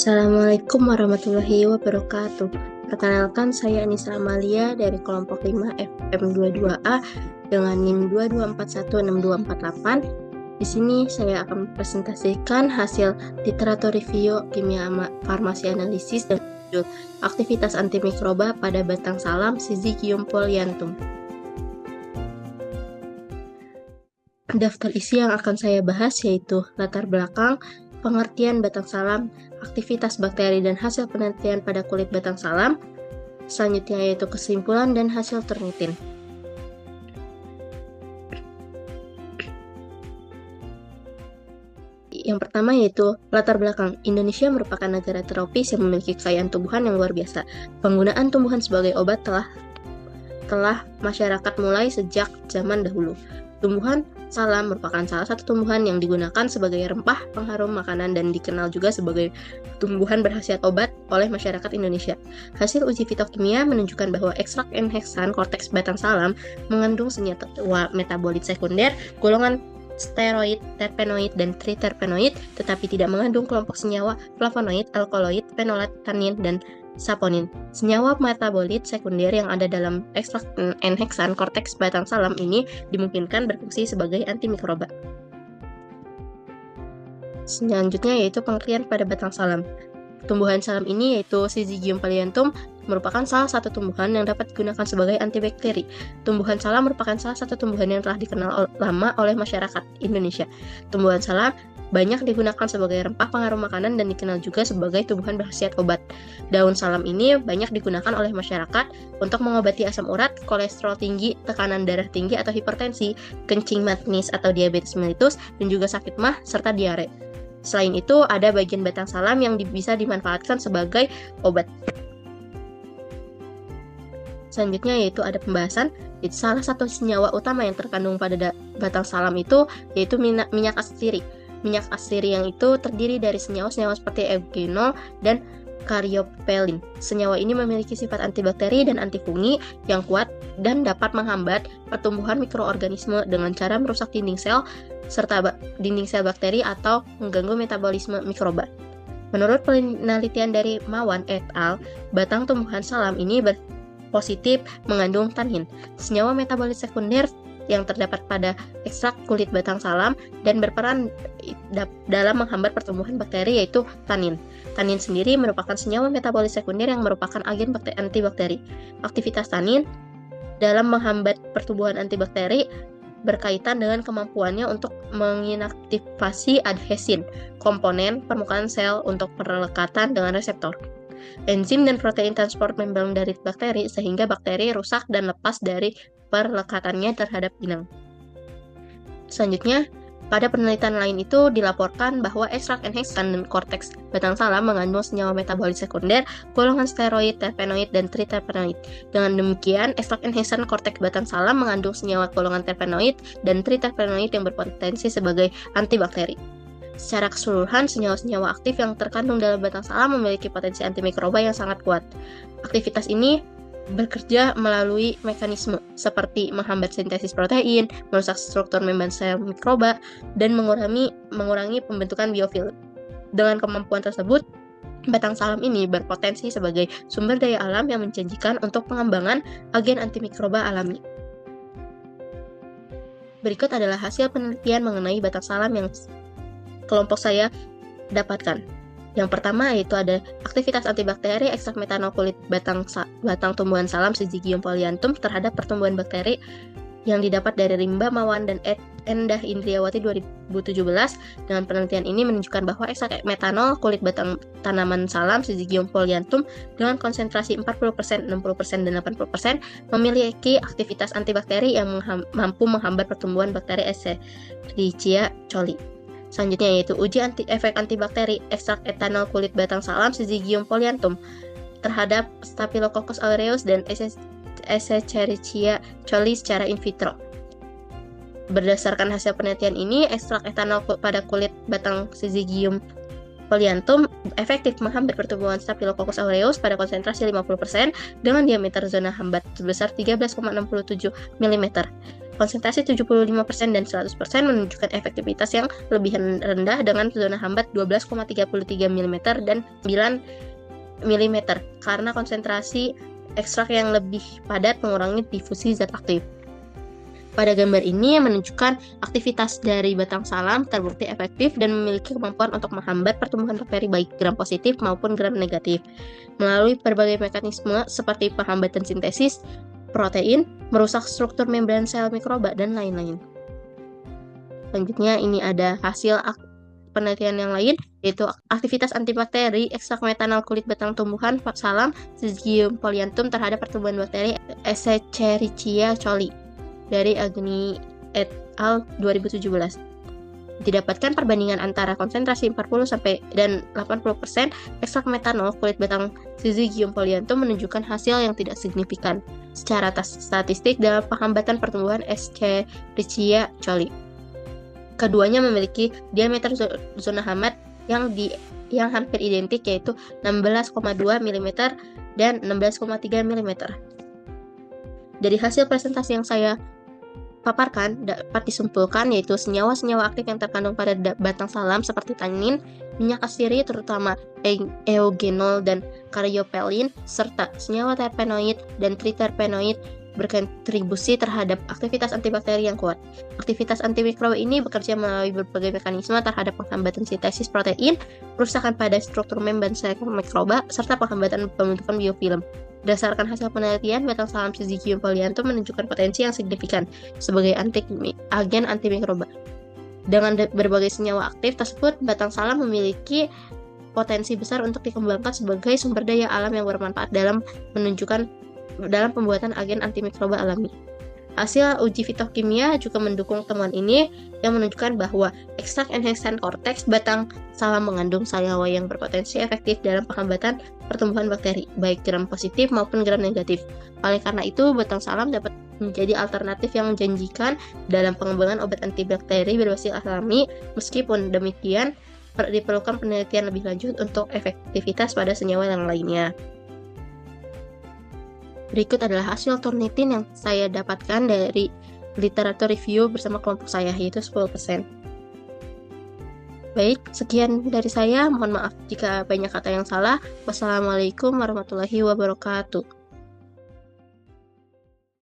Assalamualaikum warahmatullahi wabarakatuh. Perkenalkan, saya Anissa Amalia dari kelompok 5 FM22A dengan NIM 22416248. Di sini saya akan mempresentasikan hasil literatur review kimia farmasi analisis dan judul aktivitas antimikroba pada batang salam Syzygium polyanthum. Daftar isi yang akan saya bahas yaitu latar belakang, pengertian batang salam, aktivitas bakteri dan hasil penelitian pada kulit batang salam. Selanjutnya yaitu kesimpulan dan hasil Turnitin. Yang pertama yaitu latar belakang. Indonesia merupakan negara tropis yang memiliki kekayaan tumbuhan yang luar biasa. Penggunaan tumbuhan sebagai obat telah masyarakat mulai sejak zaman dahulu. Tumbuhan salam merupakan salah satu tumbuhan yang digunakan sebagai rempah, pengharum makanan, dan dikenal juga sebagai tumbuhan berkhasiat obat oleh masyarakat Indonesia. Hasil uji fitokimia menunjukkan bahwa ekstrak N-heksan korteks batang salam mengandung senyawa metabolit sekunder golongan steroid, terpenoid, dan triterpenoid, tetapi tidak mengandung kelompok senyawa flavonoid, alkaloid, fenolat, tannin, dan saponin. Senyawa metabolit sekunder yang ada dalam ekstrak N-heksan korteks batang salam ini dimungkinkan berfungsi sebagai antimikroba. Selanjutnya yaitu pengertian pada batang salam. Tumbuhan salam ini yaitu Syzygium polyanthum merupakan salah satu tumbuhan yang dapat digunakan sebagai antibakteri. Tumbuhan salam merupakan salah satu tumbuhan yang telah dikenal lama oleh masyarakat Indonesia. Tumbuhan salam banyak digunakan sebagai rempah pengharum makanan dan dikenal juga sebagai tumbuhan berkhasiat obat. Daun salam ini banyak digunakan oleh masyarakat untuk mengobati asam urat, kolesterol tinggi, tekanan darah tinggi atau hipertensi, kencing manis atau diabetes mellitus, dan juga sakit mah serta diare. Selain itu, ada bagian batang salam yang bisa dimanfaatkan sebagai obat. Selanjutnya yaitu ada pembahasan. Salah satu senyawa utama yang terkandung pada batang salam itu yaitu minyak asiri. Minyak asiri yang itu terdiri dari senyawa-senyawa seperti eugenol dan caryophyllene. Senyawa ini memiliki sifat antibakteri dan antifungi yang kuat dan dapat menghambat pertumbuhan mikroorganisme dengan cara merusak dinding sel serta dinding sel bakteri atau mengganggu metabolisme mikroba. Menurut penelitian dari Mawan et al., batang tumbuhan salam ini positif mengandung tannin, senyawa metabolit sekunder yang terdapat pada ekstrak kulit batang salam dan berperan dalam menghambat pertumbuhan bakteri yaitu tannin. Tannin sendiri merupakan senyawa metabolit sekunder yang merupakan agen antibakteri. Aktivitas tannin dalam menghambat pertumbuhan antibakteri berkaitan dengan kemampuannya untuk menginaktivasi adhesin, komponen permukaan sel untuk perlekatan dengan reseptor, enzim dan protein transport membran dari bakteri sehingga bakteri rusak dan lepas dari perlekatannya terhadap inang. Selanjutnya, pada penelitian lain itu dilaporkan bahwa ekstrak N-heksan dan korteks batang salam mengandung senyawa metabolit sekunder golongan steroid, terpenoid, dan triterpenoid. Dengan demikian, ekstrak N-heksan korteks batang salam mengandung senyawa golongan terpenoid dan triterpenoid yang berpotensi sebagai antibakteri. Secara keseluruhan, senyawa-senyawa aktif yang terkandung dalam batang salam memiliki potensi antimikroba yang sangat kuat. Aktivitas ini bekerja melalui mekanisme seperti menghambat sintesis protein, merusak struktur membran sel mikroba, dan mengurangi pembentukan biofilm. Dengan kemampuan tersebut, batang salam ini berpotensi sebagai sumber daya alam yang menjanjikan untuk pengembangan agen antimikroba alami. Berikut adalah hasil penelitian mengenai batang salam yang kelompok saya dapatkan. Yang pertama yaitu ada aktivitas antibakteri ekstrak metanol kulit batang tumbuhan salam Syzygium polyanthum terhadap pertumbuhan bakteri yang didapat dari Rimba Mawan dan Endah Indriawati 2017. Dengan penelitian ini menunjukkan bahwa ekstrak metanol kulit batang tanaman salam Syzygium polyanthum dengan konsentrasi 40%, 60%, dan 80% memiliki aktivitas antibakteri yang mampu menghambat pertumbuhan bakteri Escherichia coli. Selanjutnya yaitu uji efek antibakteri ekstrak etanol kulit batang salam Syzygium polyanthum terhadap Staphylococcus aureus dan Escherichia coli secara in vitro. Berdasarkan hasil penelitian ini, ekstrak etanol pada kulit batang Syzygium polyanthum efektif menghambat pertumbuhan Staphylococcus aureus pada konsentrasi 50% dengan diameter zona hambat sebesar 13,67 mm. konsentrasi 75% dan 100% menunjukkan efektivitas yang lebih rendah dengan zona hambat 12,33 mm dan 9 mm karena konsentrasi ekstrak yang lebih padat mengurangi difusi zat aktif. Pada gambar ini menunjukkan aktivitas dari batang salam terbukti efektif dan memiliki kemampuan untuk menghambat pertumbuhan bakteri baik gram positif maupun gram negatif melalui berbagai mekanisme seperti penghambatan sintesis protein, merusak struktur membran sel mikroba, dan lain-lain. Selanjutnya ini ada hasil penelitian yang lain, yaitu aktivitas antibakteri ekstrak metanol kulit batang tumbuhan salam Syzygium polyanthum terhadap pertumbuhan bakteri Escherichia coli dari Agni et al. 2017. Didapatkan perbandingan antara konsentrasi 40 sampai dan 80% ekstrak metanol kulit batang Syzygium polyanthum menunjukkan hasil yang tidak signifikan secara statistik dalam penghambatan pertumbuhan Escherichia coli. Keduanya memiliki diameter zona hambat yang hampir identik, yaitu 16,2 mm dan 16,3 mm. Dari hasil presentasi yang saya paparkan dapat disimpulkan yaitu senyawa-senyawa aktif yang terkandung pada batang salam seperti tannin, minyak asiri terutama eugenol dan caryophyllene, serta senyawa terpenoid dan triterpenoid berkontribusi terhadap aktivitas antibakteri yang kuat. Aktivitas antimikroba ini bekerja melalui berbagai mekanisme terhadap penghambatan sintesis protein, perusakan pada struktur membran sel mikroba, serta penghambatan pembentukan biofilm. Berdasarkan hasil penelitian, batang salam Syzygium polyanthum menunjukkan potensi yang signifikan sebagai agen antimikroba. Dengan berbagai senyawa aktif tersebut, batang salam memiliki potensi besar untuk dikembangkan sebagai sumber daya alam yang bermanfaat dalam pembuatan agen antimikroba alami. Hasil uji fitokimia juga mendukung temuan ini yang menunjukkan bahwa ekstrak enhanced cortex batang salam mengandung senyawa yang berpotensi efektif dalam penghambatan pertumbuhan bakteri, baik gram positif maupun gram negatif. Oleh karena itu, batang salam dapat menjadi alternatif yang menjanjikan dalam pengembangan obat antibakteri berbasis alami. Meskipun demikian, diperlukan penelitian lebih lanjut untuk efektivitas pada senyawa yang lainnya. Berikut adalah hasil Turnitin yang saya dapatkan dari literatur review bersama kelompok saya, yaitu 10%. Baik, sekian dari saya. Mohon maaf jika banyak kata yang salah. Wassalamualaikum warahmatullahi wabarakatuh.